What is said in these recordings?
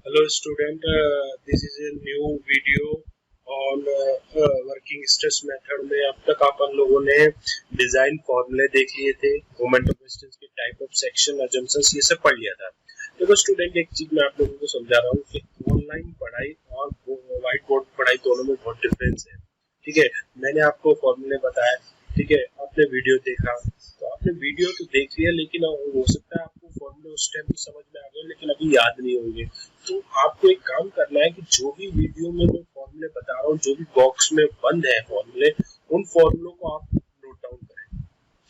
Hello student, this is a new video on working stress method में। अब तक अपन लोगों ने डिजाइन फॉर्मूले देख लिए थे, मोमेंट ऑफ रेजिस्टेंस के टाइप ऑफ सेक्शन, अजम्पशंस, ये सब पढ़ लिया था। देखो स्टूडेंट, एक चीज मैं आप लोगों को समझा रहा हूँ कि ऑनलाइन पढ़ाई और व्हाइट बोर्ड पढ़ाई दोनों में बहुत डिफरेंस है। ठीक है, मैंने आपको फॉर्मूले बताया, ठीक है, आपने वीडियो देखा, तो आपने वीडियो तो देख लिया, लेकिन हो सकता है आपको फॉर्मूले उस टाइम समझ में आ गए लेकिन अभी याद नहीं होंगे। तो आपको एक काम करना है कि जो भी वीडियो में मैं फॉर्मूले बता रहा हूँ, जो भी बॉक्स में बंद है फॉर्मूले, उन फॉर्मूलों को आप नोट डाउन करें।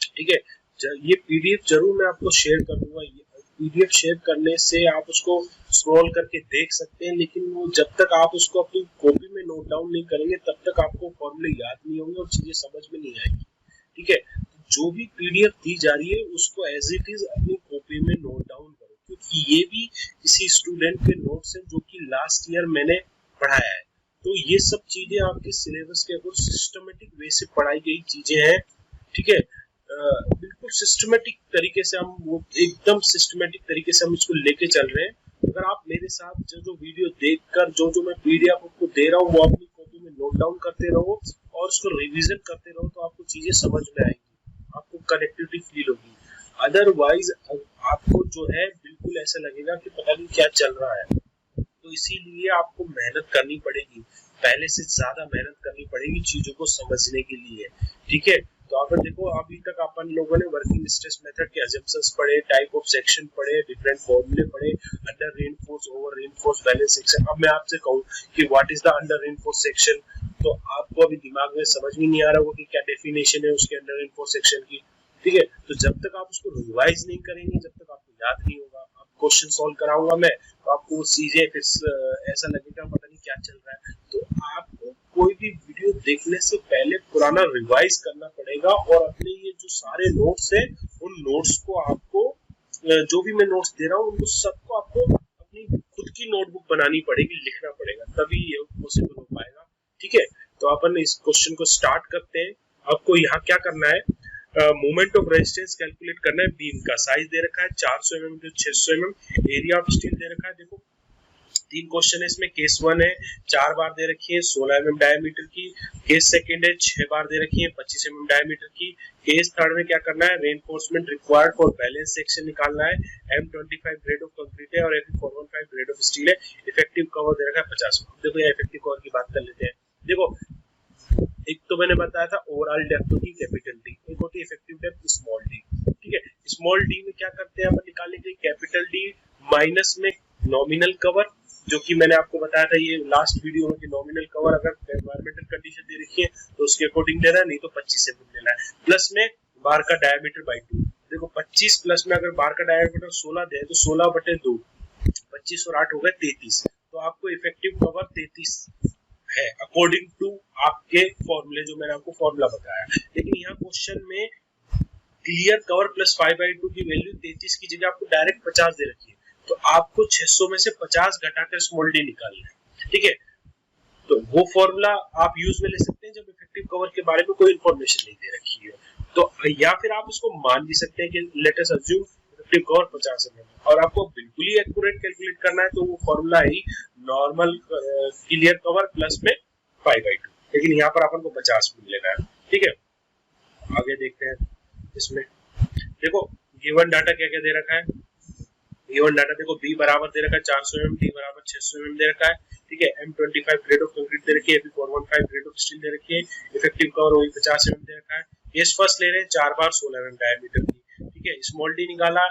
ठीक है, ये पीडीएफ जरूर मैं आपको शेयर कर दूंगा। पीडीएफ शेयर करने से आप उसको स्क्रॉल करके देख सकते हैं, लेकिन वो जब तक आप उसको अपनी कॉपी में नोट डाउन नहीं करेंगे तब तक आपको फॉर्मूले याद नहीं होंगे और चीजें समझ में नहीं आएंगी। ठीक है, जो भी पीडीएफ दी जा रही है उसको एज इट इज अपनी कॉपी में नोट डाउन करो, क्योंकि ये भी किसी स्टूडेंट के नोट्स हैं जो कि लास्ट ईयर मैंने पढ़ाया है। तो ये सब चीजें आपके सिलेबस के ऊपर सिस्टमेटिक वे से पढ़ाई गई चीजें हैं। ठीक है, बिल्कुल सिस्टमेटिक तरीके से हम वो एकदम सिस्टमेटिक तरीके से हम इसको लेके चल रहे हैं। अगर आप मेरे साथ जो वीडियो देखकर जो मैं पीडीएफ आपको दे रहा हूँ वो अपनी कॉपी में नोट डाउन करते रहो और उसको रिवीजन करते रहो, तो आपको चीजें समझ में आएंगी, आपको कनेक्टिविटी फील होगी। अदरवाइज आपको जो है बिल्कुल ऐसा लगेगा कि पता नहीं क्या चल रहा है। तो इसीलिए आपको मेहनत करनी पड़ेगी, पहले से ज्यादा मेहनत करनी पड़ेगी चीजों को समझने के लिए। ठीक है, तो अगर देखो अभी तक अपन लोगों ने वर्किंग स्ट्रेस मेथड के अजम्पशंस पढ़े, टाइप ऑफ सेक्शन पढ़े, डिफरेंट फॉर्मूले पढ़े, under reinforce, over reinforce, balance section. अब मैं आपसे कहूँ कि what is the under reinforce section, तो आपको अभी दिमाग में समझ में नहीं आ रहा होगा कि क्या डेफिनेशन है उसके अंडर रेनफोर्स सेक्शन की। ठीक है, तो जब तक आप उसको रिवाइज नहीं करेंगे, जब तक आपको याद नहीं होगा, अब क्वेश्चन सॉल्व कराऊंगा मैं तो आपको चीजें फिर ऐसा लगेगा पता नहीं क्या चल रहा है। तो आपको कोई भी वीडियो देखने से पहले पुराना रिवाइज करना पड़ेगा और अपने ये जो सारे नोट्स है उन नोट्स को आपको, जो भी मैं नोट्स दे रहा हूँ उनको सबको आपको अपनी खुद की नोटबुक बनानी पड़ेगी, लिखना पड़ेगा, तभी ये पॉसिबल हो पाएगा। ठीक है, तो अपन इस क्वेश्चन को स्टार्ट करते हैं। आपको यहाँ क्या करना है, मोमेंट ऑफ रेजिस्टेंस कैलकुलेट करना है। बीम का साइज दे रखा है 400 mm to 600 mm, area of steel दे रखा है। देखो तीन क्वेश्चन है इसमें। केस 1 है 4 बार दे रखी है 16 mm डायमीटर की। केस सेकंड है 6 बार दे रखी है 25 mm डायमीटर की। केस थर्ड में क्या करना है, reinforcement required for balance section निकालना है। M25 ग्रेड ऑफ कंक्रीट है और Fe415 ग्रेड ऑफ स्टील है। इफेक्टिव कवर दे रखा है 50। देखो ये इफेक्टिव कवर की बात कर लेते हैं। देखो एक तो मैंने बताया था ओवरऑल डेप्थ होती है कैपिटल डी, एक होती है इफेक्टिव डेप्थ स्मॉल डी। ठीक है, स्मॉल डी में क्या करते हैं अपन निकालने के लिए, कैपिटल डी माइनस में नॉमिनल कवर, जो कि मैंने आपको बताया था ये लास्ट वीडियो में कि नॉमिनल कवर अगर एनवायरमेंटल कंडीशन दे रखी है तो उसके अकॉर्डिंग देना है, नहीं तो 25 mm लेना है, प्लस में बार का डायमीटर बाई 2। देखो 25 प्लस में अगर बार का डायमीटर 16 दे तो 16/2, 25 और 8 हो गए 33, तो आपको इफेक्टिव कवर 33 है अकॉर्डिंग टू आपके फॉर्मूले, जो मैंने आपको फॉर्मूला बताया। लेकिन यहाँ क्वेश्चन में क्लियर कवर प्लस 5/2 की वैल्यू 33 की जगह आपको डायरेक्ट 50 दे रखी है, तो आपको 600 में से 50 घटाकर स्मॉल डी निकालना है। ठीक है, तो वो फॉर्मूला आप यूज में ले सकते हैं जब इफेक्टिव कवर के बारे में कोई इंफॉर्मेशन नहीं दे रखी है। तो या फिर आप उसको मान भी सकते हैं कि let us assume effective cover 50 mm, और आपको बिल्कुल ही एक्यूरेट कैलकुलेट करना है तो वो फॉर्मूला ही नॉर्मल क्लियर कवर प्लस में 5/2, लेकिन यहाँ पर अपन को 50 मिल लेना है। ठीक है, आगे देखते हैं इसमें। देखो गिवन डाटा क्या क्या दे रखा है, गिवन डाटा देखो बी बराबर दे रखा है 400 mm, डी बराबर 600 mm दे रखा है। ठीक है, M25 ग्रेड ऑफ कंक्रीट दे रखी है, Fe415 ग्रेड ऑफ स्टील दे रखी है, इफेक्टिव कवर वही 50 mm दे रखा है। केस फर्स्ट ले रहे हैं 4 बार 16 mm डायमीटर की। ठीक है, स्मॉल डी निकाला,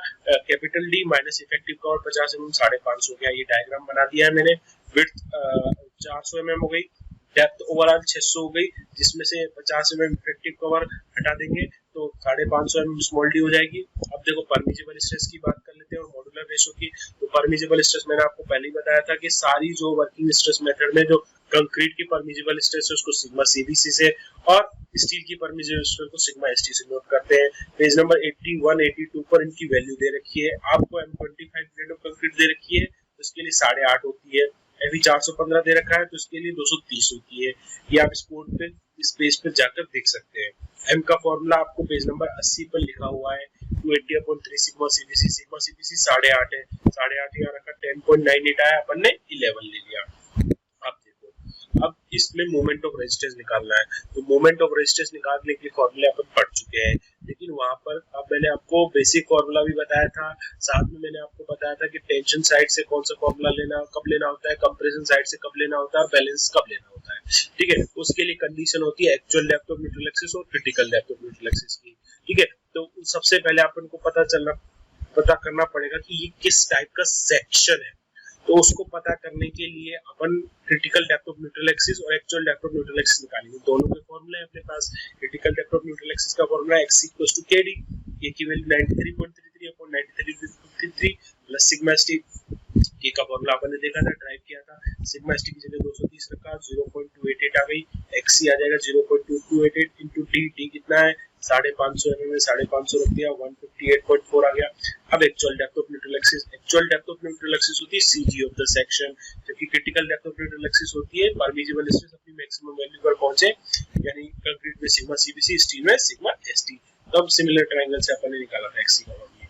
capital D minus effective cover 50 mm 550 हो गया। ये डायग्राम बना दिया है मैंने। विड्थ 400 mm हो गई, डेप्थ ओवरऑल 600 हो गई, जिसमें से 50 mm इफेक्टिव कवर हटा देंगे तो 550 mm स्मॉल डी हो जाएगी। अब देखो परमिजिबल स्ट्रेस की बात कर लेते हैं और मॉड्यूलर रेशो की। तो परमिजिबल स्ट्रेस मैंने आपको पहले ही बताया था कि सारी जो वर्किंग स्ट्रेस मेथड में जो कंक्रीट की परमिजिबल स्ट्रेस है उसको सिग्मा सीबीसी से और स्टील की परमिजिबल स्ट्रेस को सिग्मा एसटी से नोट करते हैं। पेज नंबर 81 82 पर इनकी वैल्यू दे रखी है। आपको M25 ग्रेड ऑफ कंक्रीट दे रखी है तो इसके लिए 8.5 होती है। Fe 415 दे रखा है तो इसके लिए 230 होती है। ये आप इस कोड पे इस पेज पे जाकर देख सकते हैं। M का फॉर्मूला आपको पेज नंबर 80 पर लिखा हुआ है। 280/3 सिग्मा सीबीसी 8.5 है, 8.5 यहाँ रखा, 10.98 आया, अपन ने 11 ले लिया। अब देखो, अब इसमें मोमेंट ऑफ रेजिस्टेंस निकालना है, तो मोमेंट ऑफ रेजिस्टेंस निकालने के लिए फॉर्मूले अपन पढ़ चुके हैं, लेकिन वहां पर अब मैंने आपको बेसिक फॉर्मूला भी बताया था, साथ में मैंने आपको बताया था कि टेंशन साइड से कौन सा फॉर्मूला लेना, कब लेना होता है, कंप्रेशन साइड से कब लेना होता है, बैलेंस कब लेना होता है। ठीक है, उसके लिए कंडीशन होती है actual depth of neutral axis और critical depth of neutral axis की। ठीक है, तो सबसे पहले अपन को पता करना पड़ेगा कि ये किस टाइप का सेक्शन है, तो उसको पता करने के लिए अपन critical depth of neutral axis और actual depth of neutral axis निकालेंगे। दोनों के फॉर्मूले हैं अपने पास। Critical depth of neutral axis का फॉर्मूला x = kd, k की value 93.33/93 plus sigma st, k का फॉर्मूला अपन ने देखा था, ड्राइव किया था, सिग्मा st की जगह 230 रखा, 0.288 आ गई, xc आ जाएगा 0.2288 इनटू d कितना है 550 mm में 550 रख दिया, 158.4 आ गया। अब actual depth of neutral axis होती है cg ऑफ द सेक्शन, जबकि critical depth of neutral axis होती है परमिसिबल स्ट्रेस अपनी मैक्सिमम वैल्यू पर पहुंचे, यानी कंक्रीट में सिग्मा cbc, स्टील में सिग्मा st। तब सिमिलर ट्रायंगल से अपन ने निकाला था xc का फॉर्मूला।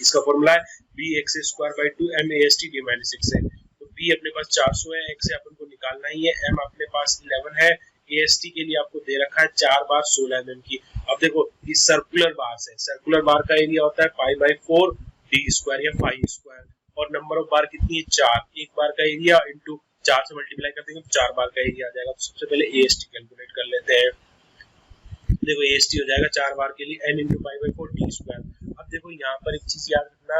इसका फॉर्मूला है bx²/2 mast d-6 है, तो b अपने पास 400 है, x से अपन को निकालना ही है, m अपने पास 11 है, AST के लिए आपको दे रखा है 4 बार 16 mm की। अब देखो ये सर्कुलर बार है, सर्कुलर बार का एरिया होता है π/4 d² या π², और नंबर ऑफ बार कितनी है 4, एक बार का एरिया इनटू 4 से मल्टीप्लाई कर देंगे तो 4 बार का एरिया आ जाएगा। तो सबसे पहले AST कैलकुलेट कर लेते हैं। देखो AST हो जाएगा 4 बार के लिए n × π/4 d²। अब देखो यहाँ पर एक चीज याद रखना,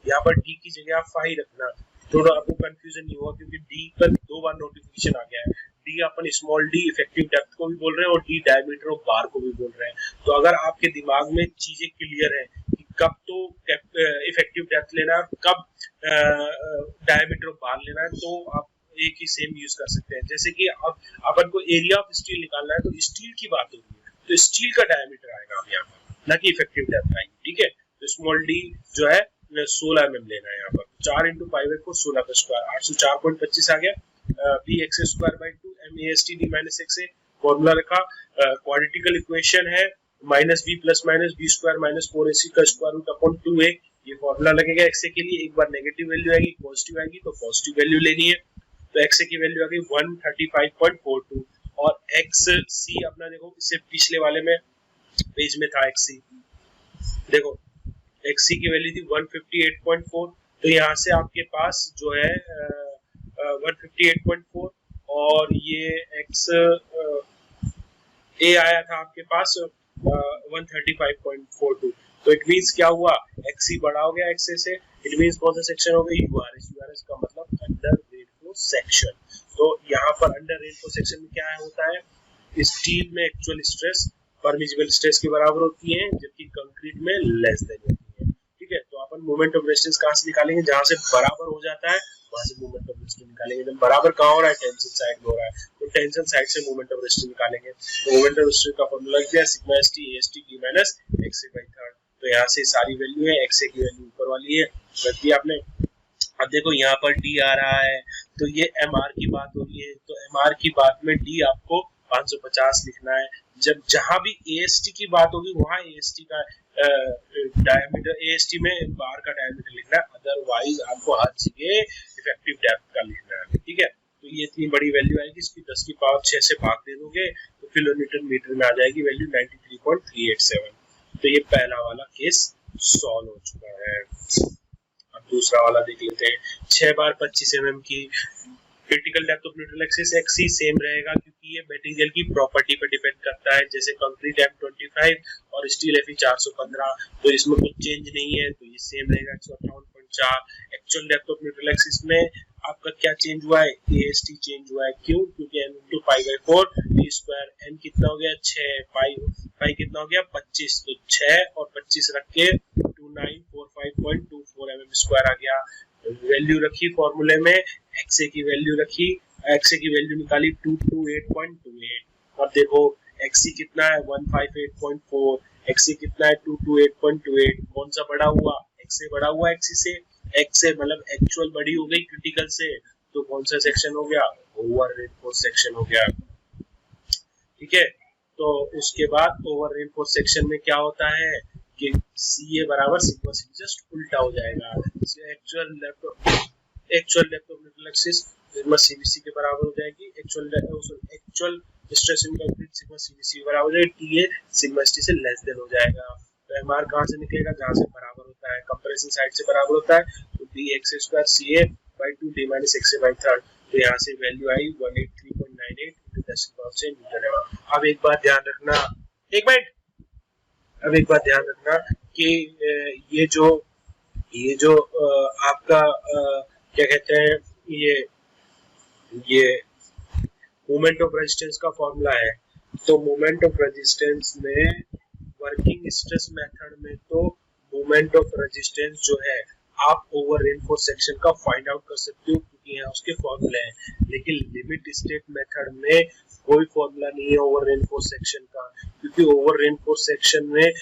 यहाँ पर d की जगह आप फाई रखना, थोड़ा आपको कंफ्यूजन नहीं होगा, क्योंकि d पर 2 बार नोटिफिकेशन आ गया है। d अपन स्मॉल d इफेक्टिव डेप्थ को भी बोल रहे हैं और d डायमीटर ऑफ बार को भी बोल रहे हैं। तो अगर आपके दिमाग में चीजें क्लियर है कि कब तो इफेक्टिव डेप्थ लेना है, कब डायमीटर ऑफ बार लेना है, तो आप एक ही सेम यूज कर सकते हैं। जैसे कि अब अपन को एरिया ऑफ स्टील निकालना है, तो स्टील की बात हो रही है, तो स्टील का डायमीटर आएगा अब यहाँ पर, ना कि इफेक्टिव डेप्थ आएगी। ठीक है, तो स्मॉल d जो है 16 mm लेना है यहाँ पर, 4 × π/4 16 का स्क्वायर 804.25 आ गया। bx²/2 mast d-6 है, फॉर्मूला रखा, क्वाड्रेटिकल इक्वेशन है -b + -b² - 4ac का स्क्वायर रूट अपॉन 2a, ये फॉर्मूला लगेगा। x के लिए एक बार नेगेटिव वैल्यू आएगी, पॉजिटिव आएगी, तो पॉजिटिव वैल्यू लेनी है, तो x की वैल्यू आ गई 135.42 और xc अपना देखो इससे पिछले वाले में पेज में था xc, देखो xc की वैल्यू थी 158.4, तो यहाँ से आपके पास जो है 158.4 और ये x a आया था आपके पास 135.42, तो इट मींस क्या हुआ, xc बड़ा हो गया xa से, इट मींस कौन सा सेक्शन हो गया यूआरएस का मतलब अंडर रेनफोर्स सेक्शन। तो यहाँ पर अंडर रेनफोर्स सेक्शन में क्या होता है, स्टील में एक्चुअल स्ट्रेस परमिसिबल स्ट्रेस के बराबर होती है, जबकि कंक्रीट में लेस देन होती है। ठीक है, तो अपन मोमेंट ऑफ रेजिस्टेंस कहाँ से निकालेंगे, जहां से बराबर हो जाता है वहां से मोमेंट ऑफ रेजिस्टेंस निकालेंगे। जब बराबर कहाँ हो रहा है, टेंशन साइड में हो रहा है, तो टेंशन साइड से मोमेंट ऑफ रेजिस्टेंस निकालेंगे। तो मोमेंट ऑफ रेजिस्टेंस का फॉर्मूला लिख दिया sigma st AST d - xa/3, तो यहाँ से सारी वैल्यू है, xa की वैल्यू ऊपर वाली है रख दिया आपने। अब देखो यहाँ पर d आ रहा है, तो ये mr की बात हो रही है, तो mr की बात में d आपको 550 लिखना है। जब जहां भी AST की बात होगी वहां AST का डायमीटर, AST में बार का डायमीटर लिखना है, अदरवाइज आपको हर जगह इफेक्टिव डेप्थ का लिखना है। ठीक है, तो ये इतनी बड़ी वैल्यू आएगी, इसकी 10 की पावर 6 से भाग दे दोगे तो किलोमीटर मीटर में आ जाएगी वैल्यू 93.387। तो ये पहला वाला केस सॉल्व हो चुका है। अब दूसरा वाला देख लेते हैं, 6 बार 25 mm की critical depth of neutral axis xc same रहेगा, क्योंकि ये मटेरियल की प्रॉपर्टी पर डिपेंड करता है, जैसे कंक्रीट M25 और स्टील Fe 415, तो इसमें कुछ चेंज नहीं है, तो ये सेम रहेगा 158.4। Actual depth of neutral axis में आपका क्या चेंज हुआ है, AST चेंज हुआ है, क्यों, क्योंकि n × π/4 d², n कितना हो गया 6, पाई कितना हो गया 25, तो 6 और 25 रख के 2945.24 mm² आ गया। वैल्यू रखी फॉर्मूले में, xa की वैल्यू रखी, xa की वैल्यू निकाली 228.28, और देखो xc कितना है 158.4, xa कितना है 228.28, कौन सा बड़ा हुआ, xa बड़ा हुआ xc से, xa मतलब एक्चुअल बड़ी हो गई क्रिटिकल से, तो कौन सा सेक्शन हो गया, ओवर रेनफोर्स सेक्शन हो गया। ठीक है, तो उसके बाद ओवर रेनफोर्स सेक्शन में क्या होता है कि सी ए बराबर सिग्मा सी, जस्ट उल्टा हो जाएगा। Actual depth of analysis sigma CBC के बराबर हो जाएगी, actual stress in concrete sigma CBC बराबर हो जाएगी, टीए सिग्मा एसटी से लेस देन हो जाएगा। तो एमआर कहां से निकलेगा, जहां से बराबर होता है कंप्रेशन साइड से बराबर होता है, तो D X square C A by 2 D minus X A by 3, तो यहाँ से वैल्यू आई 183.98 into 10 की पावर से न्यूटन है। अब एक बात ध्यान रखना, एक मिनट, अब एक बात ध्यान रखना कि ये जो आपका क्या कहते हैं, ये मोमेंट ऑफ रेजिस्टेंस का फॉर्मूला है। तो मोमेंट ऑफ रेजिस्टेंस में वर्किंग स्ट्रेस मेथड में तो मोमेंट ऑफ रेजिस्टेंस जो है आप ओवर रेनफोर्स सेक्शन का फाइंड आउट कर सकते हो, क्योंकि यहाँ उसके फॉर्मूले हैं। लेकिन लिमिट स्टेट मेथड में कोई फॉर्मूला नहीं है ओवर रेनफोर्स सेक्शन का, क्योंकि ओवर रेनफोर्स सेक्शन में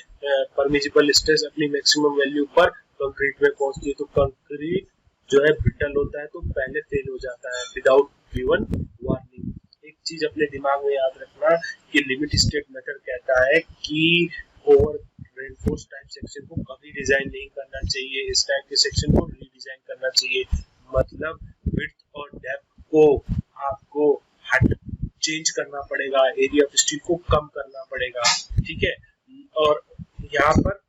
परमिसिबल स्ट्रेस अपनी मैक्सिमम वैल्यू पर कंक्रीट में पहुंचती है। तो कंक्रीट जो है ब्रिटल होता है तो पहले फेल हो जाता है विदाउट गिवन वार्निंग। एक चीज अपने दिमाग में याद रखना कि लिमिट स्टेट मेथड कहता है कि ओवर रेनफोर्स टाइप सेक्शन को कभी डिजाइन नहीं करना चाहिए, इस टाइप के सेक्शन को रीडिजाइन करना चाहिए। मतलब विड्थ और डेप्थ को आपको चेंज करना पड़ेगा, एरिया ऑफ स्टील को कम करना पड़ेगा, ठीक है। और यहाँ पर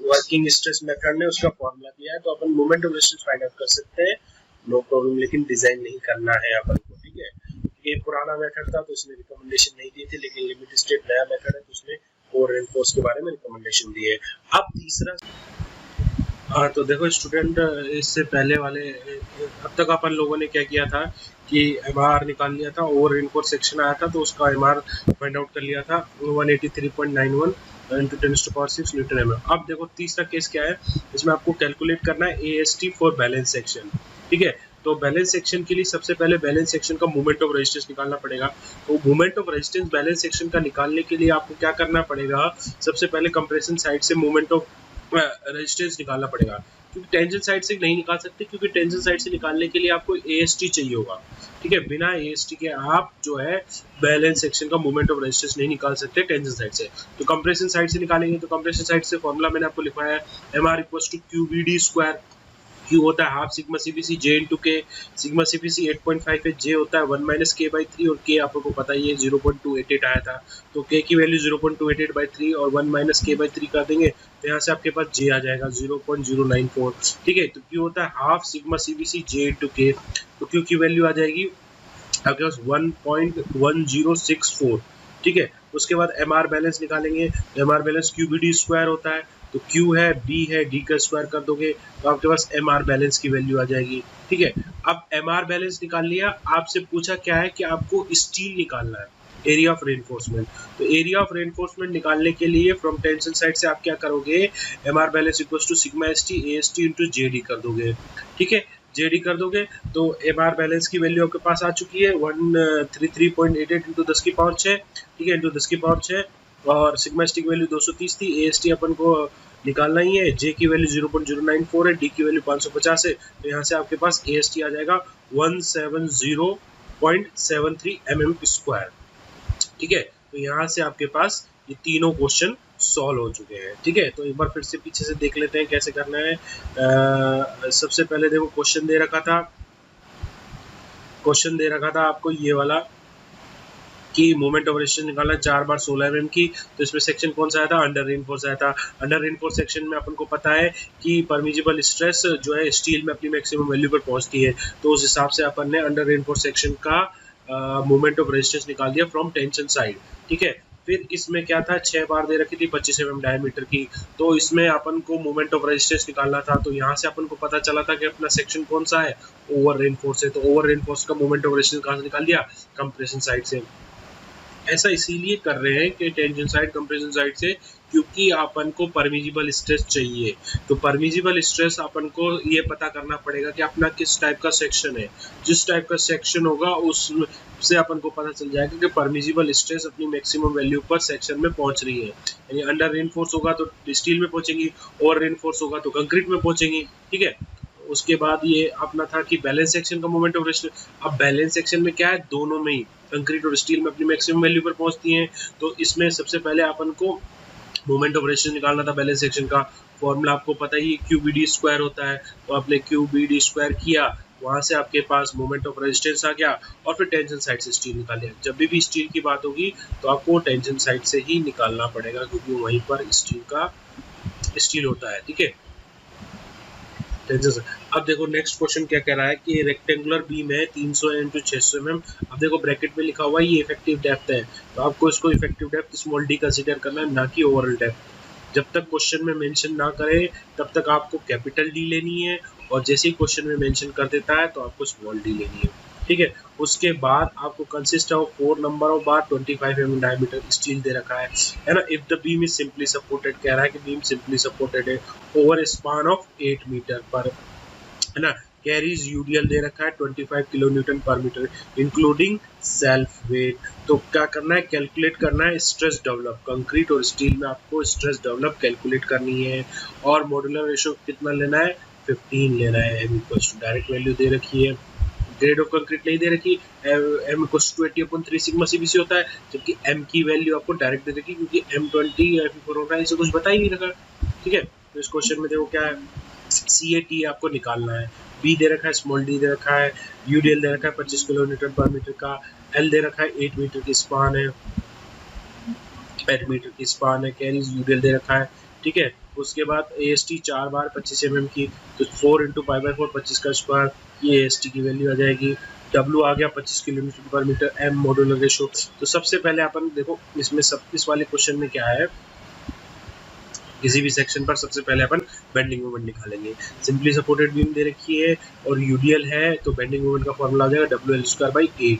वर्किंग स्ट्रेस मेथड ने उसका फॉर्मूला दिया है, तो अपन moment of resistance find out कर सकते हैं, नो प्रॉब्लम। लेकिन डिजाइन नहीं करना है अपन को, ठीक है। ये पुराना मेथड था तो उसने रिकमेंडेशन नहीं दी थी, लेकिन लिमिट स्टेट नया मेथड है तो उसने ओवर रेनफोर्स के बारे में रिकमेंडेशन दी है। अब तीसरा, हाँ तो देखो स्टूडेंट, इससे पहले वाले अब तक अपन लोगों ने क्या किया था कि एमआर निकाल लिया था, ओवर रेनफोर्स सेक्शन आया था तो उसका एमआर फाइंड आउट कर लिया था 183.91 into 10⁶ न्यूटन एमएम। अब देखो तीसरा केस क्या है, इसमें आपको कैलकुलेट करना है एएसटी फॉर बैलेंस सेक्शन, ठीक है। तो बैलेंस सेक्शन के लिए सबसे पहले बैलेंस सेक्शन का मोमेंट ऑफ रेजिस्टेंस निकालना पड़ेगा। तो moment of resistance balance section का निकालने के लिए आपको क्या करना पड़ेगा, सबसे पहले कंप्रेशन साइड से मोमेंट ऑफ रेजिस्टेंस निकालना पड़ेगा, क्योंकि टेंशन साइड से नहीं निकाल सकते, क्योंकि टेंशन साइड से निकालने के लिए आपको एएसटी चाहिए होगा, ठीक है। बिना एएसटी के आप जो है बैलेंस सेक्शन का मोमेंट ऑफ रेजिस्टेंस नहीं निकाल सकते टेंशन साइड से। तो कंप्रेशन साइड से निकालेंगे, तो कंप्रेशन साइड से फॉर्मूला मैंने आपको लिखवाया है, MR equals to QBD square, Q होता है half sigma CBC J into K, sigma CBC 8.5 है, जे होता है 1 माइनस के बाई 3 और के आपको पता ही है 0.288 आया था, तो के की वैल्यू 0.288 बाई 3 और 1 माइनस के बाई 3 कर देंगे तो यहाँ से आपके पास जे आ जाएगा 0.094, ठीक है। तो क्यू होता है half sigma CBC J into के, तो क्यू की वैल्यू आ जाएगी आपके पास 1.1064, ठीक है। उसके बाद एमआर बैलेंस निकालेंगे, एमआर बैलेंस क्यूबीडी स्क्वायर होता है, तो Q है B है D का स्क्वायर कर दोगे तो आपके पास MR बैलेंस की वैल्यू आ जाएगी, ठीक है। अब MR बैलेंस निकाल लिया, आपसे पूछा क्या है कि आपको स्टील निकालना है, एरिया ऑफ रेनफोर्समेंट। तो एरिया ऑफ रेनफोर्समेंट निकालने के लिए फ्रॉम टेंशन साइड से आप क्या करोगे, MR balance equals to sigma ST AST into JD कर दोगे, ठीक है। JD कर दोगे तो MR बैलेंस की वैल्यू आपके पास आ चुकी है 133.88 इंटू 10 की पावर 6, ठीक है, इंटू 10 की पावर 6। और सिग्मा एसटी की वैल्यू 230 थी, एएसटी अपन को निकालना ही है, जे की वैल्यू 0.094 है, डी की वैल्यू 550 है, तो यहाँ से आपके पास एएसटी आ जाएगा 170.73 mm स्क्वायर, ठीक है। तो यहाँ से आपके पास ये तीनों क्वेश्चन सॉल्व हो चुके हैं, ठीक है। तो एक बार फिर से पीछे से देख लेते हैं कैसे करना है। सबसे पहले देखो क्वेश्चन दे रखा था आपको ये वाला कि मोमेंट ऑफ रेजिस्टेंस निकालना 4 बार 16 mm की, तो इसमें सेक्शन कौन सा आया था, अंडर रेनफोर्स आया था। अंडर रेनफोर्स सेक्शन में अपन को पता है कि परमिजिबल स्ट्रेस जो है स्टील में अपनी मैक्सिमम वैल्यू पर पहुंचती है, तो उस हिसाब से अपन ने अंडर रेनफोर्स सेक्शन का मोमेंट ऑफ रेजिस्टेंस निकाल दिया फ्रॉम टेंशन साइड, ठीक है। फिर इसमें क्या था, 6 बार दे रखी थी 25 mm डायमीटर की, तो इसमें अपन को मोमेंट ऑफ रेजिस्टेंस निकालना था। तो यहाँ से अपन को पता चला था कि अपना सेक्शन कौन सा है, ओवर रेनफोर्स है, तो ओवर रेनफोर्स का मोमेंट ऑफ रेजिस्टेंस कहाँ से निकाल दिया, कंप्रेशन साइड से। ऐसा इसीलिए कर रहे हैं कि टेंशन साइड कंप्रेशन साइड से, क्योंकि अपन को परमिजिबल स्ट्रेस चाहिए। तो परमिजिबल स्ट्रेस अपन को ये पता करना पड़ेगा कि अपना किस टाइप का सेक्शन है, जिस टाइप का सेक्शन होगा उससे अपन को पता चल जाएगा कि परमिजिबल स्ट्रेस अपनी मैक्सिमम वैल्यू पर सेक्शन में पहुंच रही है। यानी अंडर रेनफोर्स होगा तो स्टील में पहुंचेंगी, ओवर रेनफोर्स होगा तो कंक्रीट में पहुंचेंगी, ठीक है। उसके बाद ये अपना था कि बैलेंस सेक्शन का मोमेंट ऑफ रेजिस्टेंस। अब बैलेंस सेक्शन में क्या है, दोनों में ही कंक्रीट और स्टील में अपनी मैक्सिमम वैल्यू पर पहुंचती हैं, तो इसमें सबसे पहले अपन को मोमेंट ऑफ रेजिस्टेंस निकालना था बैलेंस सेक्शन का, फॉर्मूला आपको पता ही क्यूबीडी स्क्वायर होता है, तो आपने क्यूबीडी स्क्वायर किया, वहां से आपके पास मोमेंट ऑफ रेजिस्टेंस आ गया और फिर टेंशन साइड से स्टील निकाले। जब भी स्टील की बात होगी तो आपको टेंशन साइड से ही निकालना पड़ेगा क्योंकि वहीं पर स्टील होता है, ठीक है। अब देखो नेक्स्ट क्वेश्चन क्या कह रहा है कि रेक्टेंगुलर बीम है 300 इंटू 600 mm। अब देखो ब्रैकेट में लिखा हुआ है ये इफेक्टिव डेप्थ है, तो आपको इसको effective depth small D consider करना है, ना कि ओवरऑल डेप्थ। जब तक क्वेश्चन में मेंशन ना करे तब तक आपको कैपिटल डी लेनी है, और जैसे ही क्वेश्चन में मेंशन कर देता है तो आपको स्मॉल डी लेनी है, ठीक है। उसके बाद आपको consist of 4 number of bar 25 mm diameter steel दे रखा है ना। If the beam is simply supported, कह रहा है कि बीम सिंपली सपोर्टेड है ओवर स्पान ऑफ 8 मीटर पर, है ना। कैरीज यूडीएल दे रखा है 25 kilo newton per metre including self weight. तो क्या करना है, कैलकुलेट करना है स्ट्रेस डेवलप। कंक्रीट और स्टील में आपको स्ट्रेस डेवलप कैलकुलेट करनी है, और मॉड्यूलर रेशो कितना लेना है, 15 लेना है। m equals to direct value दे रखी है, ग्रेड ऑफ कंक्रीट नहीं दे रखी, m equals to 80/3 sigma CBC होता है, जबकि m की वैल्यू आपको डायरेक्ट दे रखी क्योंकि m20 या Fe4 होता है, इसे कुछ बता ही नहीं रखा, ठीक है। तो इस क्वेश्चन में देखो क्या है, CAT आपको निकालना है, B दे रखा है, स्मॉल d दे रखा है, UDL दे रखा है 25 किलो न्यूटन पर मीटर का, L दे रखा है 8 मीटर की स्पान है, 8 मीटर की स्पान है, कैरीज UDL दे रखा है, ठीक है। उसके बाद AST 4 बार 25 mm की, तो 4 × 5/4 25 का स्क्वायर, ये AST की वैल्यू आ जाएगी। W आ गया 25 kilo newton per metre, M modular ratio. तो सबसे पहले अपन देखो इसमें इस वाले क्वेश्चन में क्या है, किसी भी सेक्शन पर सबसे पहले अपन बेंडिंग मोमेंट निकालेंगे। सिंपली सपोर्टेड बीम दे रखी है और यूडीएल है, तो बेंडिंग मोमेंट का फॉर्मूला आ जाएगा WL²/8।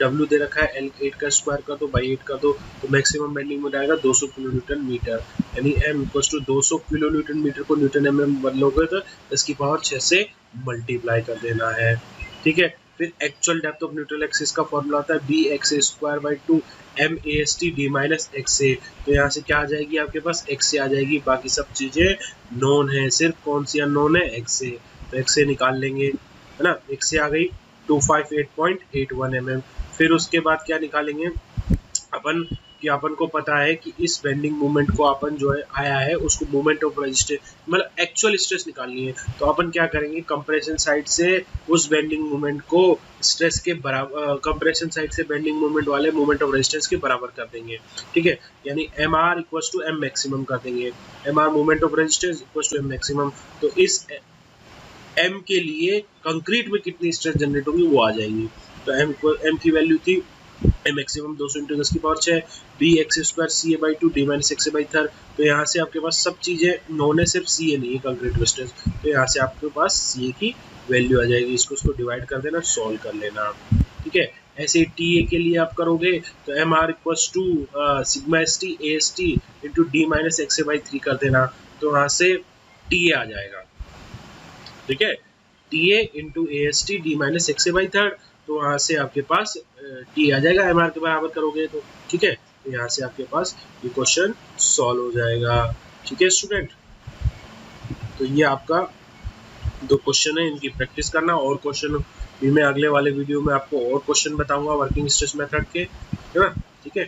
W दे रखा है, L 8 का स्क्वायर कर दो, बाई 8 कर दो, तो मैक्सिमम बेंडिंग मोमेंट आएगा 200 किलो न्यूटन मीटर, यानी M equals to 200 kilo newton metre को न्यूटन mm बदलोगे तो 10⁻6 से मल्टीप्लाई कर देना है, ठीक है। फिर actual depth of neutral axis का फॉर्मूला होता है BXA²/2 MAST D-XA। तो यहाँ से क्या आ जाएगी आपके पास, XA आ जाएगी, बाकी सब चीजें नोन है, सिर्फ कौन सी अननोन है, XA। तो XA निकाल लेंगे, है ना। XA आ गई 258.81 mm। फिर उसके बाद क्या निकालेंगे अपन, कि अपन को पता है कि इस बेंडिंग मोमेंट को अपन जो है आया है उसको मोमेंट ऑफ रेजिस्टेंस मतलब एक्चुअल स्ट्रेस निकालनी है, तो अपन क्या करेंगे, कंप्रेशन साइड से उस बेंडिंग मोमेंट को स्ट्रेस के बराबर, कंप्रेशन साइड से बेंडिंग मोमेंट वाले मोमेंट ऑफ रेजिस्टेंस के बराबर कर देंगे, ठीक है। यानी MR equals to M maximum कर देंगे, MR moment of resistance equals to M maximum. तो इस M के लिए कंक्रीट में कितनी स्ट्रेस जनरेट होगी वो आ जाएगी। तो M की वैल्यू थी M maximum 200 × 10⁻6, BX² CA/2 D-XA/3। तो यहाँ से आपके पास सब चीजें नोन है, सिर्फ CA नहीं है कंक्रीट रेजिस्टेंस, तो यहाँ से आपके पास CA की वैल्यू आ जाएगी। इसको डिवाइड कर देना, सॉल्व कर लेना, ठीक है। ऐसे TA के लिए आप करोगे तो MR equals to σST AST × D-XA/3 कर देना, तो यहाँ से TA आ जाएगा, ठीक है। TA × AST D-XA/3, तो वहां से आपके पास T आ जाएगा, MR के बराबर करोगे तो, ठीक है। तो यहाँ से आपके पास ये क्वेश्चन सॉल्व हो जाएगा, ठीक है स्टूडेंट। तो ये आपका 2 क्वेश्चन है, इनकी प्रैक्टिस करना, और क्वेश्चन भी मैं अगले वाले वीडियो में आपको और क्वेश्चन बताऊंगा वर्किंग स्ट्रेस मेथड के, है ना, ठीक है।